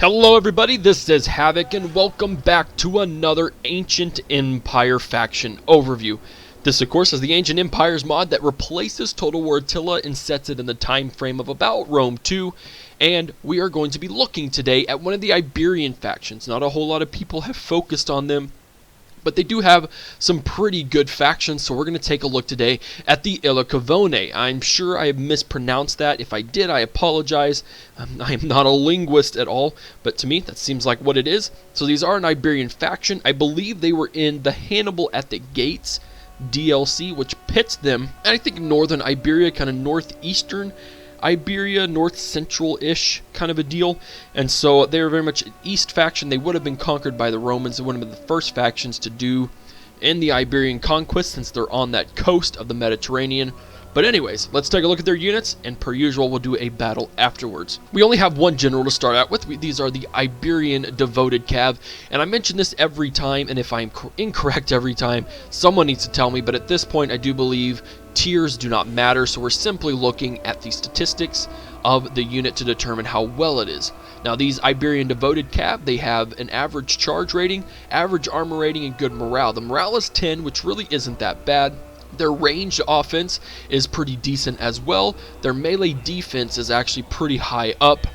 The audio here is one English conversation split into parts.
Hello everybody, this is Havoc and welcome back to another Ancient Empire faction overview. This of course is the Ancient Empires mod that replaces Total War Attila and sets it in the time frame of about Rome 2, and we are going to be looking today at one of the Iberian factions. Not a whole lot of people have focused on them, but they do have some pretty good factions, so we're going to take a look today at the Illercavones. I'm sure I have mispronounced that. If I did, I apologize. I am not a linguist at all, but to me, that seems like what it is. So these are an Iberian faction. I believe they were in the Hannibal at the Gates DLC, which pits them, and I think northern Iberia, kind of northeastern Iberia, north central-ish kind of a deal, and so they were very much an east faction. They would have been conquered by the Romans. They would have been the first factions to do in the Iberian conquest since they're on that coast of the Mediterranean. But anyways, let's take a look at their units, and per usual, we'll do a battle afterwards. We only have one general to start out with. These are the Iberian Devoted Cab, and I mention this every time, and if I'm incorrect every time, someone needs to tell me, but at this point, I do believe tiers do not matter, so we're simply looking at the statistics of the unit to determine how well it is. Now, these Iberian Devoted Cab, they have an average charge rating, average armor rating, and good morale. The morale is 10, which really isn't that bad. Their ranged offense is pretty decent as well. Their melee defense is actually pretty high up.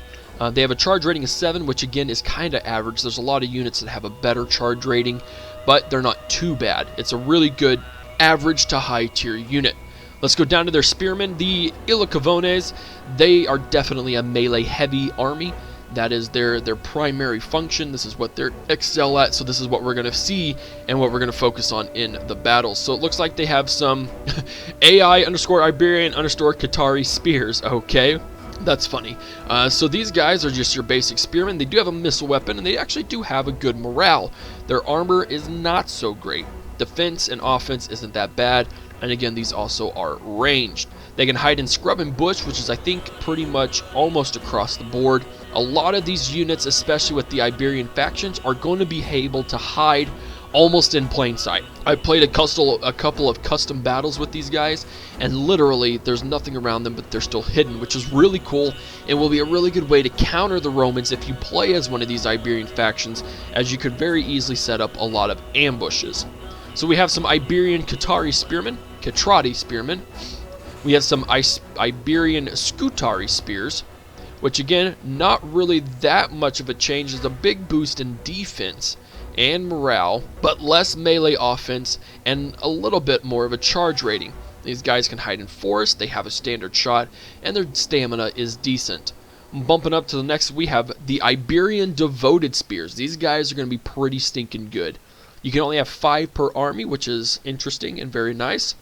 They have a charge rating of 7, which again is kind of average. There's a lot of units that have a better charge rating, but they're not too bad. It's a really good average to high tier unit. Let's go down to their Spearmen. The Illercavones, they are definitely a melee heavy army. That is their primary function. This is what they excel at, so this is what we're going to see and what we're going to focus on in the battles. So it looks like they have some AI_Iberian_Qatari spears. Okay, that's funny. So these guys are just your basic spearmen. They do have a missile weapon, and they actually do have a good morale. Their armor is not so great. Defense and offense isn't that bad, and again, these also are ranged. They can hide in scrub and bush, which is, I think, pretty much almost across the board. A lot of these units, especially with the Iberian factions, are going to be able to hide almost in plain sight. I played a couple of custom battles with these guys, and literally there's nothing around them, but they're still hidden, which is really cool and will be a really good way to counter the Romans if you play as one of these Iberian factions, as you could very easily set up a lot of ambushes. So we have some Iberian Qatari spearmen, We have some Iberian Scutari spears, which again, not really that much of a change. There's a big boost in defense and morale, but less melee offense and a little bit more of a charge rating. These guys can hide in forest, they have a standard shot, and their stamina is decent. Bumping up to the next, we have the Iberian Devoted Spears. These guys are going to be pretty stinking good. You can only have 5 per army, which is interesting and very nice.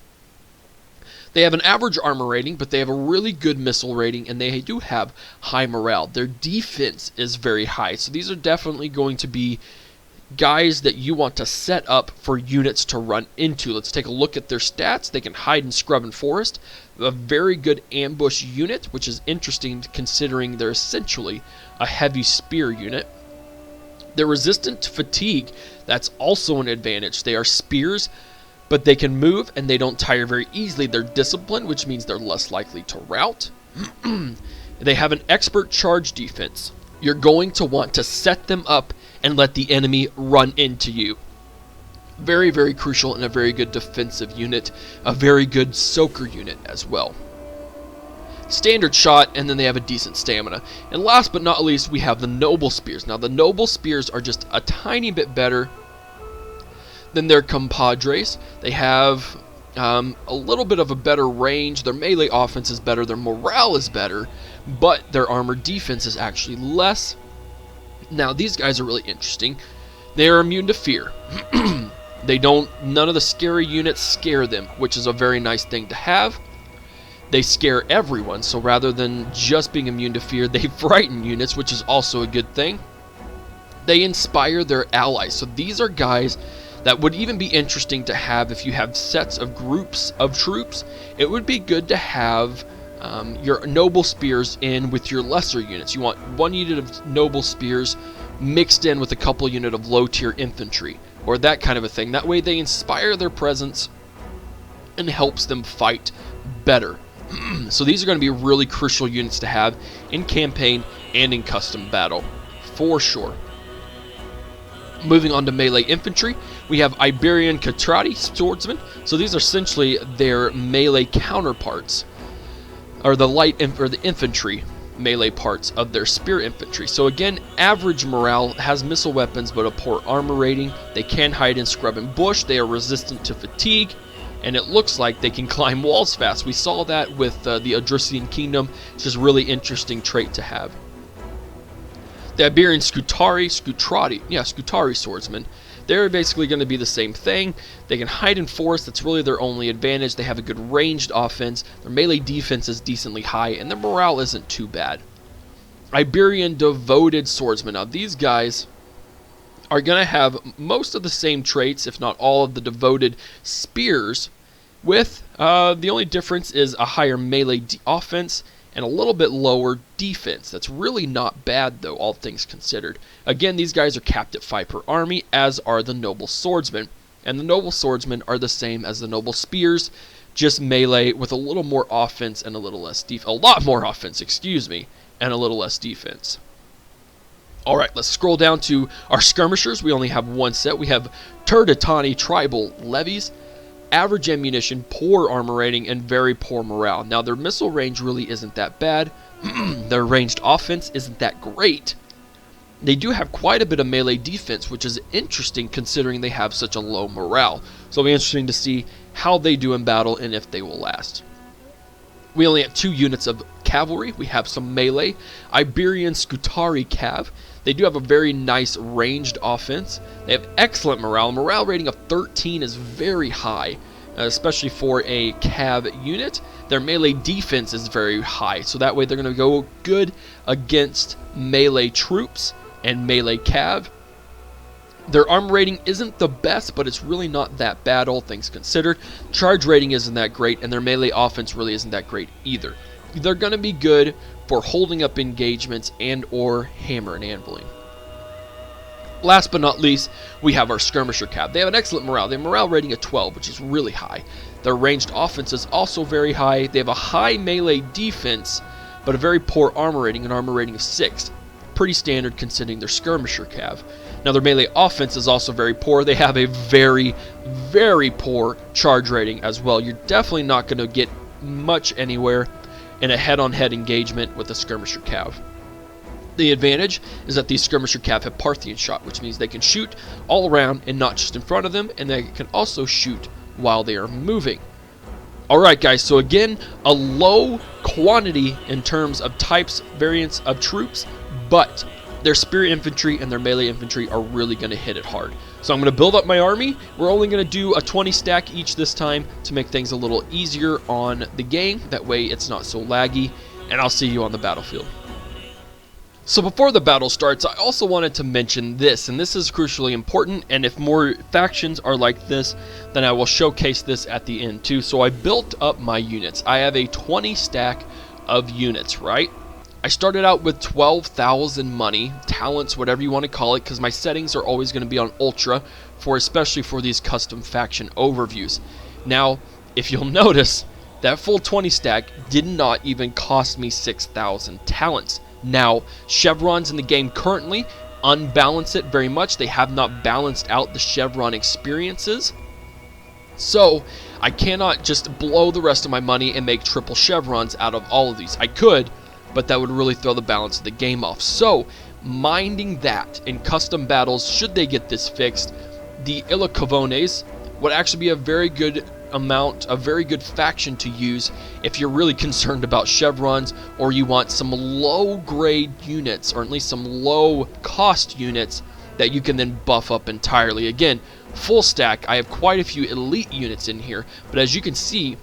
They have an average armor rating, but they have a really good missile rating, and they do have high morale. Their defense is very high, so these are definitely going to be guys that you want to set up for units to run into. Let's take a look at their stats. They can hide in scrub and forest. A very good ambush unit, which is interesting considering they're essentially a heavy spear unit. They're resistant to fatigue. That's also an advantage. They are spears, but they can move and they don't tire very easily. They're disciplined, which means they're less likely to rout. They have an expert charge defense. You're going to want to set them up and let the enemy run into you. Very, very crucial and a very good defensive unit. A very good soaker unit as well. Standard shot, and then they have a decent stamina. And last but not least, we have the Noble Spears. Now, the Noble Spears are just a tiny bit better than their compadres. They have a little bit of a better range. Their melee offense is better. Their morale is better, but their armor defense is actually less. Now, these guys are really interesting. They are immune to fear. None of the scary units scare them, which is a very nice thing to have. They scare everyone, so rather than just being immune to fear, they frighten units, which is also a good thing. They inspire their allies, so these are guys that would even be interesting to have if you have sets of groups of troops. It would be good to have your Noble Spears in with your lesser units. You want 1 unit of Noble Spears mixed in with a couple unit of low-tier infantry, or that kind of a thing. That way they inspire their presence and helps them fight better. So these are going to be really crucial units to have in campaign and in custom battle. for sure. Moving on to melee infantry, we have Iberian Devoted Swordsmen. So these are essentially their melee counterparts, or the the infantry melee parts of their spear infantry. So again, average morale, has missile weapons but a poor armor rating. They can hide in scrub and bush. They are resistant to fatigue, and it looks like they can climb walls fast. We saw that with the Adrusian Kingdom. It's just a really interesting trait to have. The Iberian Scutari Swordsmen, they're basically going to be the same thing. They can hide in forest. That's really their only advantage. They have a good ranged offense. Their melee defense is decently high, and their morale isn't too bad. Iberian Devoted Swordsmen. Now, these guys are going to have most of the same traits, if not all of the devoted spears, with the only difference is a higher melee offense and a little bit lower defense. That's really not bad, though, all things considered. Again, these guys are capped at 5 per army, as are the Noble Swordsmen. And the Noble Swordsmen are the same as the Noble Spears, just melee with a little more offense and a little less defense. A lot more offense, excuse me, and a little less defense. Alright, let's scroll down to our Skirmishers. We only have one set. We have Turdetani Tribal Levies. Average ammunition, poor armor rating, and very poor morale. Now, their missile range really isn't that bad. Their ranged offense isn't that great. They do have quite a bit of melee defense, which is interesting considering they have such a low morale. So it'll be interesting to see how they do in battle and if they will last. We only have 2 units of cavalry. We have some melee. Iberian Cab. They do have a very nice ranged offense. They have excellent morale. Morale rating of 13 is very high, especially for a cab unit. Their melee defense is very high, so that way they're going to go good against melee troops and melee cab. Their armor rating isn't the best, but it's really not that bad, all things considered. Charge rating isn't that great, and their melee offense really isn't that great either. They're going to be good for holding up engagements and or hammer and anviling. Last but not least, we have our Skirmisher Cab. They have an excellent morale. They have a morale rating of 12, which is really high. Their ranged offense is also very high. They have a high melee defense, but a very poor armor rating, an armor rating of 6. Pretty standard considering their Skirmisher Cab. Now, their melee offense is also very poor. They have a very, very poor charge rating as well. You're definitely not going to get much anywhere in a head-on-head engagement with a Skirmisher Cab. The advantage is that these Skirmisher Cab have Parthian shot, which means they can shoot all around and not just in front of them, and they can also shoot while they are moving. Alright guys, so again, a low quantity in terms of types, variants of troops, but their spear infantry and their melee infantry are really going to hit it hard. So I'm going to build up my army. We're only going to do a 20 stack each this time to make things a little easier on the game. That way it's not so laggy, and I'll see you on the battlefield. So before the battle starts, I also wanted to mention this, and this is crucially important, and if more factions are like this, then I will showcase this at the end too. So I built up my units. I have a 20 stack of units, right? I started out with 12,000 money, talents, whatever you want to call it, because my settings are always going to be on ultra, especially for these custom faction overviews. Now, if you'll notice, that full 20 stack did not even cost me 6,000 talents. Now, chevrons in the game currently unbalance it very much. They have not balanced out the chevron experiences. So, I cannot just blow the rest of my money and make triple chevrons out of all of these. I could, but that would really throw the balance of the game off. So, minding that in custom battles, should they get this fixed, the Illercavones would actually be a very good faction to use if you're really concerned about chevrons, or you want some low grade units, or at least some low cost units that you can then buff up entirely. Again, full stack, I have quite a few elite units in here, but as you can see,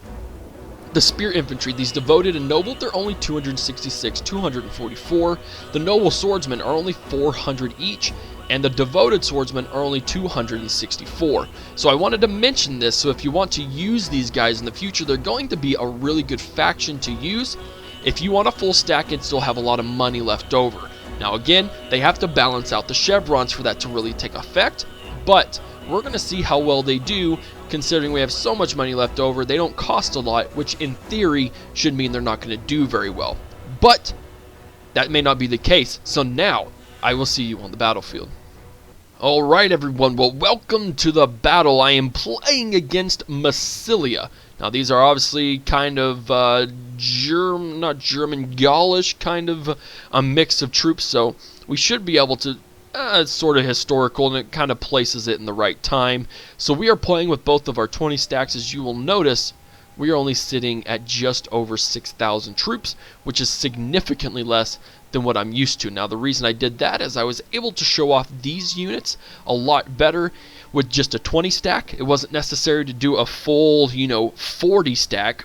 the spear infantry, these devoted and noble, they're only 266, 244. The noble swordsmen are only 400 each, and the devoted swordsmen are only 264. So I wanted to mention this, so if you want to use these guys in the future, they're going to be a really good faction to use if you want a full stack and still have a lot of money left over. Now again, they have to balance out the chevrons for that to really take effect, but we're going to see how well they do, considering we have so much money left over. They don't cost a lot, which in theory should mean they're not going to do very well. But that may not be the case. So now, I will see you on the battlefield. Alright everyone, well welcome to the battle. I am playing against Massilia. Now these are obviously kind of not German, Gaulish, kind of a mix of troops, so we should be able to, it's sort of historical and it kind of places it in the right time. So we are playing with both of our 20 stacks. As you will notice, we are only sitting at just over 6,000 troops, which is significantly less than what I'm used to. Now the reason I did that is I was able to show off these units a lot better with just a 20 stack. It wasn't necessary to do a full, 40 stack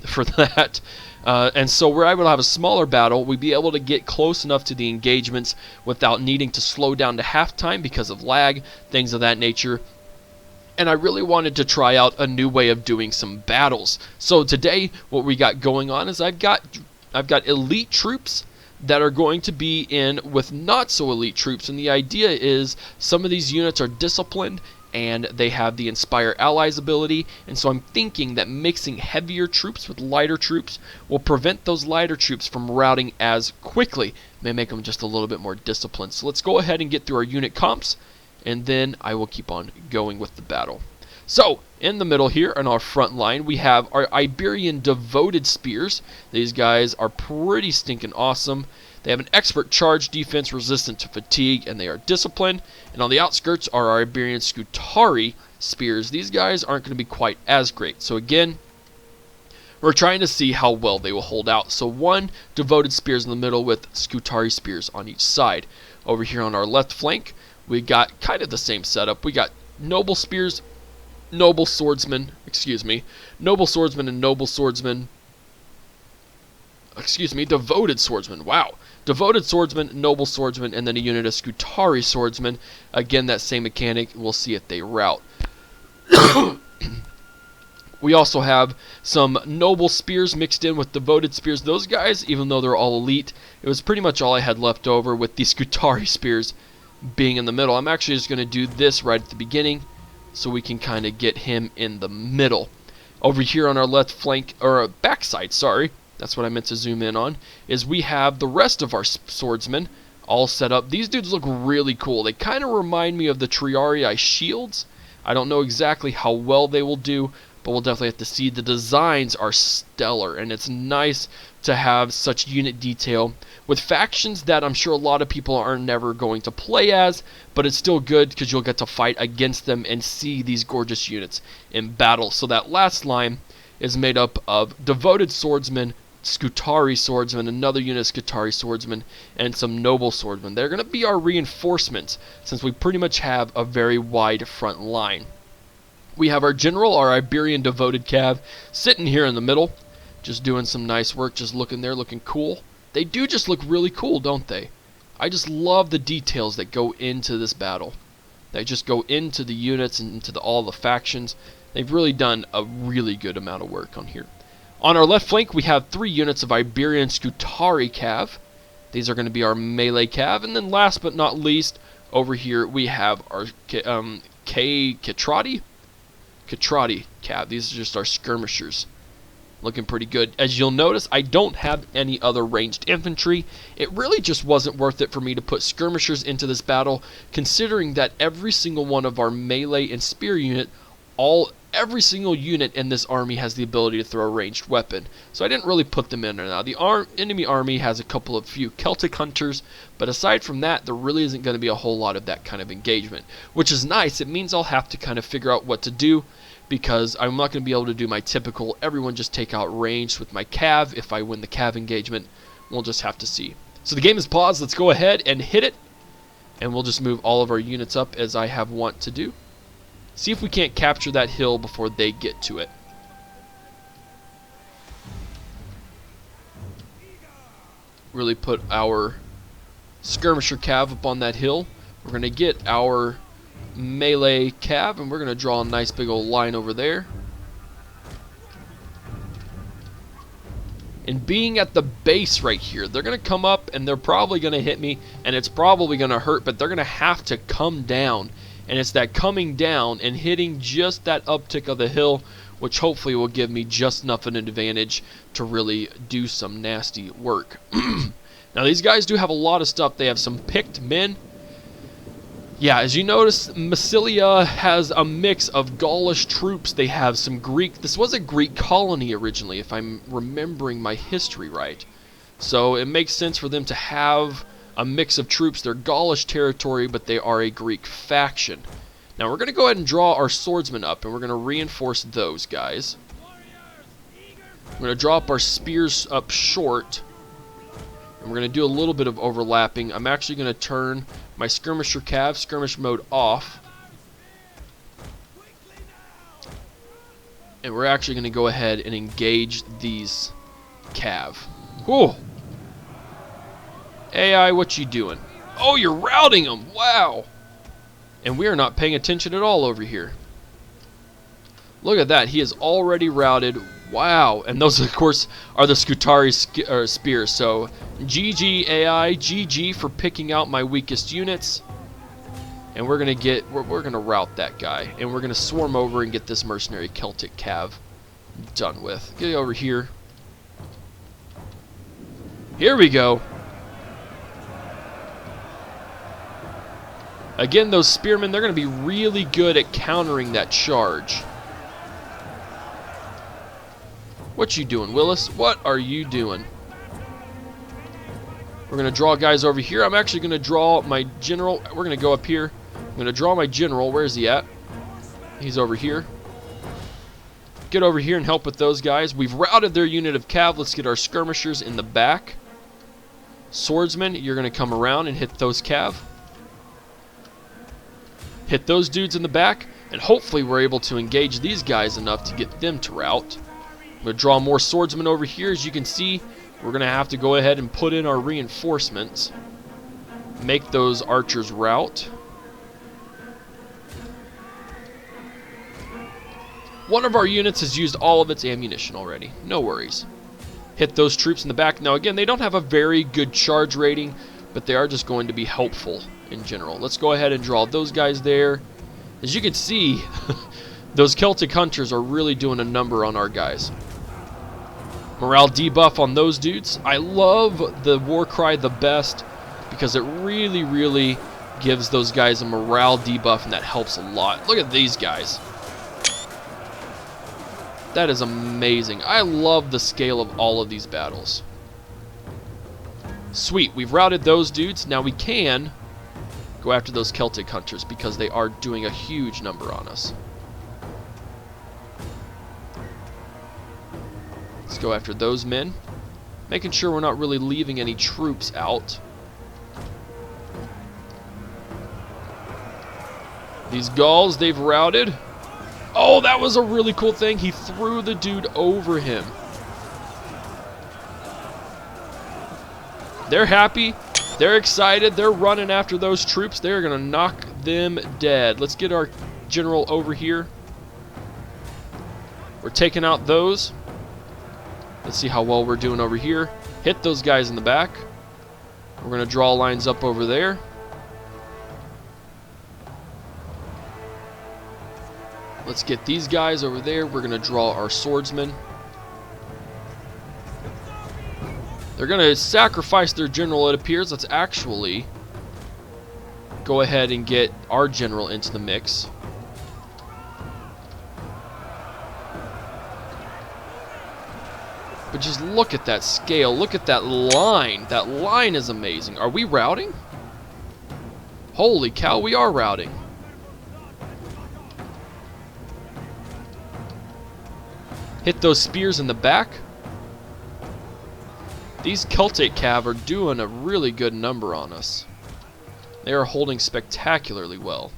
for that. And so we're able to have a smaller battle. We'd be able to get close enough to the engagements without needing to slow down to halftime because of lag, things of that nature. And I really wanted to try out a new way of doing some battles. So today what we got going on is I've got elite troops that are going to be in with not so elite troops, and the idea is some of these units are disciplined and they have the Inspire Allies ability, and so I'm thinking that mixing heavier troops with lighter troops will prevent those lighter troops from routing as quickly. May make them just a little bit more disciplined. So let's go ahead and get through our unit comps, and then I will keep on going with the battle. So, in the middle here on our front line, we have our Iberian Devoted Spears. These guys are pretty stinking awesome. They have an expert charge defense resistant to fatigue, and they are disciplined. And on the outskirts are our Iberian Scutari Spears. These guys aren't going to be quite as great. So again, we're trying to see how well they will hold out. So one Devoted Spears in the middle with Scutari Spears on each side. Over here on our left flank, we got kind of the same setup. We got Noble Spears, Noble Swordsmen, Noble Swordsmen and Noble Swordsmen, Devoted Swordsmen, wow. Devoted Swordsmen, Noble Swordsmen, and then a unit of Scutari Swordsmen. Again, that same mechanic, we'll see if they rout. We also have some Noble Spears mixed in with Devoted Spears. Those guys, even though they're all elite, it was pretty much all I had left over with the Scutari Spears being in the middle. I'm actually just going to do this right at the beginning, so we can kind of get him in the middle. Over here on our left flank, or backside, sorry, that's what I meant to zoom in on, is we have the rest of our swordsmen all set up. These dudes look really cool. They kind of remind me of the Triarii shields. I don't know exactly how well they will do, but we'll definitely have to see. The designs are stellar, and it's nice to have such unit detail with factions that I'm sure a lot of people are never going to play as, but it's still good because you'll get to fight against them and see these gorgeous units in battle. So that last line is made up of Devoted Swordsmen, Scutari Swordsmen, another unit of Scutari Swordsmen, and some Noble Swordsmen. They're going to be our reinforcements since we pretty much have a very wide front line. We have our general, our Iberian Devoted Cab, sitting here in the middle, just doing some nice work, just looking there, looking cool. They do just look really cool, don't they? I just love the details that go into this battle. They just go into the units and into all the factions. They've really done a really good amount of work on here. On our left flank, we have 3 units of Iberian Scutari Cab. These are going to be our melee Cab. And then last but not least, over here we have our Catrati Cab. These are just our Skirmishers. Looking pretty good. As you'll notice, I don't have any other ranged infantry. It really just wasn't worth it for me to put skirmishers into this battle, considering that every single one of our melee and spear unit, every single unit in this army has the ability to throw a ranged weapon. So I didn't really put them in there. Now, the enemy army has a few Celtic hunters, but aside from that, there really isn't going to be a whole lot of that kind of engagement, which is nice. It means I'll have to kind of figure out what to do, because I'm not going to be able to do my typical everyone just take out range with my cav if I win the cav engagement. We'll just have to see. So the game is paused. Let's go ahead and hit it, and we'll just move all of our units up as I have want to do. See if we can't capture that hill before they get to it. Really put our Skirmisher Cab up on that hill. We're going to get our melee Cab, and we're going to draw a nice big old line over there. And being at the base right here, they're going to come up and they're probably going to hit me, and it's probably going to hurt, but they're going to have to come down. And it's that coming down and hitting just that uptick of the hill, which hopefully will give me just enough of an advantage to really do some nasty work. Now these guys do have a lot of stuff. They have some picked men. Yeah, as you notice, Massilia has a mix of Gaulish troops. They have some Greek. This was a Greek colony originally, if I'm remembering my history right. So it makes sense for them to have a mix of troops. They're Gaulish territory, but they are a Greek faction. Now we're going to go ahead and draw our swordsmen up, and we're going to reinforce those guys. We're going to draw up our spears up short. And we're going to do a little bit of overlapping. I'm actually going to turn my Skirmisher Cab, skirmish mode off. And we're actually going to go ahead and engage these Cav. Whoa! AI, what you doing? Oh, you're routing them! Wow! And we are not paying attention at all over here. Look at that. He is already routed. Wow. And those, of course, are the Scutari spears. So, GG AI, GG for picking out my weakest units. And we're going to we're going to rout that guy. And we're going to swarm over and get this mercenary Celtic Cav done with. Get over here. Here we go. Again, those spearmen, they're going to be really good at countering that charge. What you doing, Willis? What are you doing? We're going to draw guys over here. I'm actually going to draw my general. We're going to go up here. I'm going to draw my general. Where is he at? He's over here. Get over here and help with those guys. We've routed their unit of cav. Let's get our skirmishers in the back. Swordsmen, you're going to come around and hit those cav. Hit those dudes in the back, and hopefully we're able to engage these guys enough to get them to rout. I'm going to draw more swordsmen over here. As you can see, we're going to have to go ahead and put in our reinforcements. Make those archers rout. One of our units has used all of its ammunition already. No worries. Hit those troops in the back. Now again, they don't have a very good charge rating, but they are just going to be helpful in general. Let's go ahead and draw those guys there. As you can see, those Celtic hunters are really doing a number on our guys. Morale debuff on those dudes. I love the war cry the best because it really, really gives those guys a morale debuff, and that helps a lot. Look at these guys. That is amazing. I love the scale of all of these battles. Sweet, we've routed those dudes. Now we can go after those Celtic hunters because they are doing a huge number on us. Let's go after those men. Making sure we're not really leaving any troops out. These Gauls, they've routed. Oh, that was a really cool thing. He threw the dude over him. They're happy. They're excited. They're running after those troops. They're going to knock them dead. Let's get our general over here. We're taking out those. Let's see how well we're doing over here. Hit those guys in the back. We're going to draw lines up over there. Let's get these guys over there. We're going to draw our swordsmen. They're going to sacrifice their general, it appears. Let's actually go ahead and get our general into the mix. But just look at that scale. Look at that line. That line is amazing. Are we routing? Holy cow, we are routing. Hit those spears in the back. These Celtic Cav are doing a really good number on us. They are holding spectacularly well.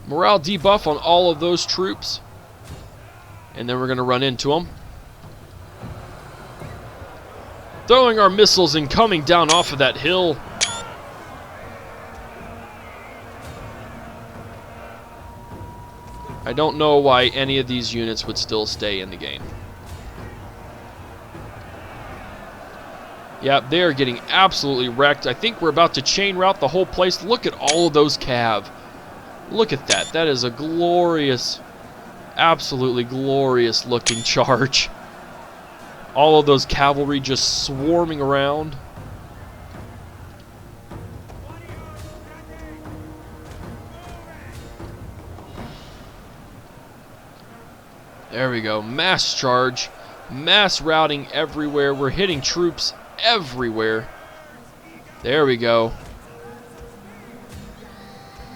Morale debuff on all of those troops. And then we're going to run into them. Throwing our missiles and coming down off of that hill. I don't know why any of these units would still stay in the game. Yeah, they are getting absolutely wrecked. I think we're about to chain route the whole place. Look at all of those cav. Look at that. That is a glorious, Absolutely glorious looking charge. All of those cavalry just swarming around. There we go. Mass charge. Mass routing everywhere. We're hitting troops everywhere. There we go.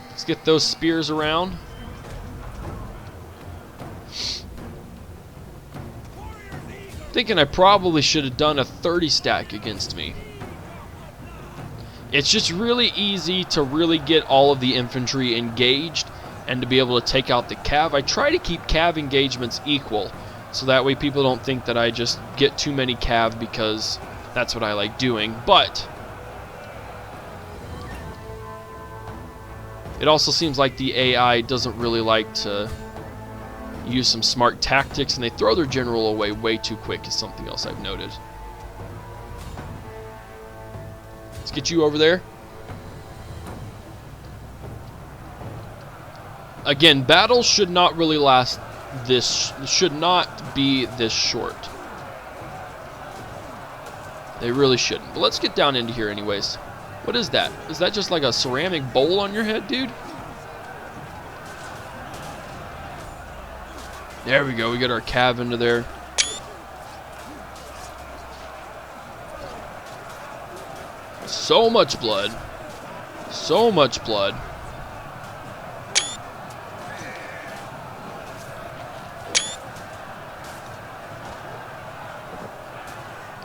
Let's get those spears around. Thinking I probably should have done a 30 stack against me. It's just really easy to really get all of the infantry engaged and to be able to take out the cav. I try to keep cav engagements equal, so that way people don't think that I just get too many cav because that's what I like doing. But it also seems like the AI doesn't really like to use some smart tactics, and they throw their general away way too quick is something else I've noted. Let's get you over there. Again, battles should not really last should not be this short. They really shouldn't. But let's get down into here anyways. What is that? Is that just like a ceramic bowl on your head, dude? There we go. We got our cav into there. So much blood. So much blood.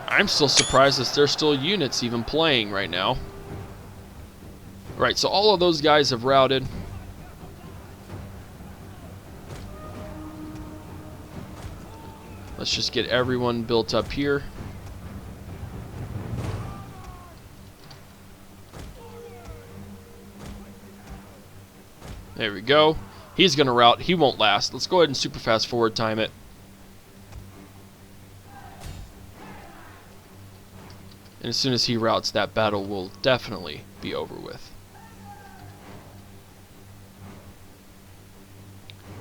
I'm still surprised that there's still units even playing right now. Right, so all of those guys have routed. Let's just get everyone built up here. There we go. He's going to rout. He won't last. Let's go ahead and super fast forward time it. And as soon as he routs, that battle will definitely be over with.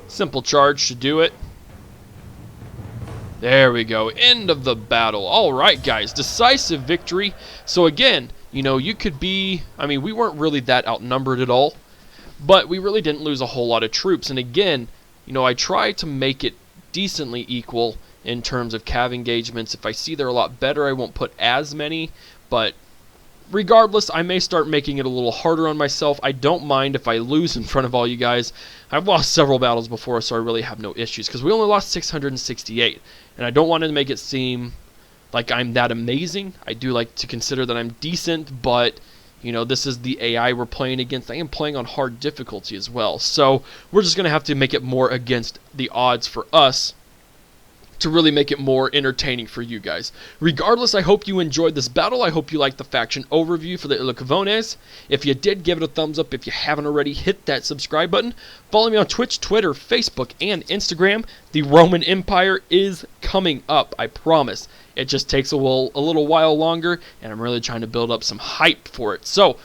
Simple charge should do it. There we go. End of the battle. All right, guys. Decisive victory. So again, you know, you could be... I mean, we weren't really that outnumbered at all. But we really didn't lose a whole lot of troops. And again, you know, I try to make it decently equal in terms of cav engagements. If I see they're a lot better, I won't put as many. But regardless, I may start making it a little harder on myself. I don't mind if I lose in front of all you guys. I've lost several battles before, so I really have no issues. Because we only lost 668. And I don't want to make it seem like I'm that amazing. I do like to consider that I'm decent, but... you know, this is the AI we're playing against. I am playing on hard difficulty as well. So we're just going to have to make it more against the odds for us to really make it more entertaining for you guys. Regardless, I hope you enjoyed this battle. I hope you liked the faction overview for the Illercavones. If you did, give it a thumbs up. If you haven't already, hit that subscribe button. Follow me on Twitch, Twitter, Facebook, and Instagram. The Roman Empire is coming up, I promise. It just takes a little while longer, and I'm really trying to build up some hype for it. So,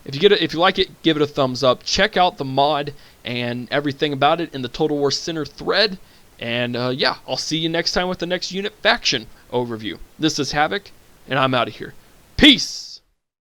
if you like it, give it a thumbs up. Check out the mod and everything about it in the Total War Center thread. And yeah, I'll see you next time with the next unit faction overview. This is Havoc, and I'm out of here. Peace!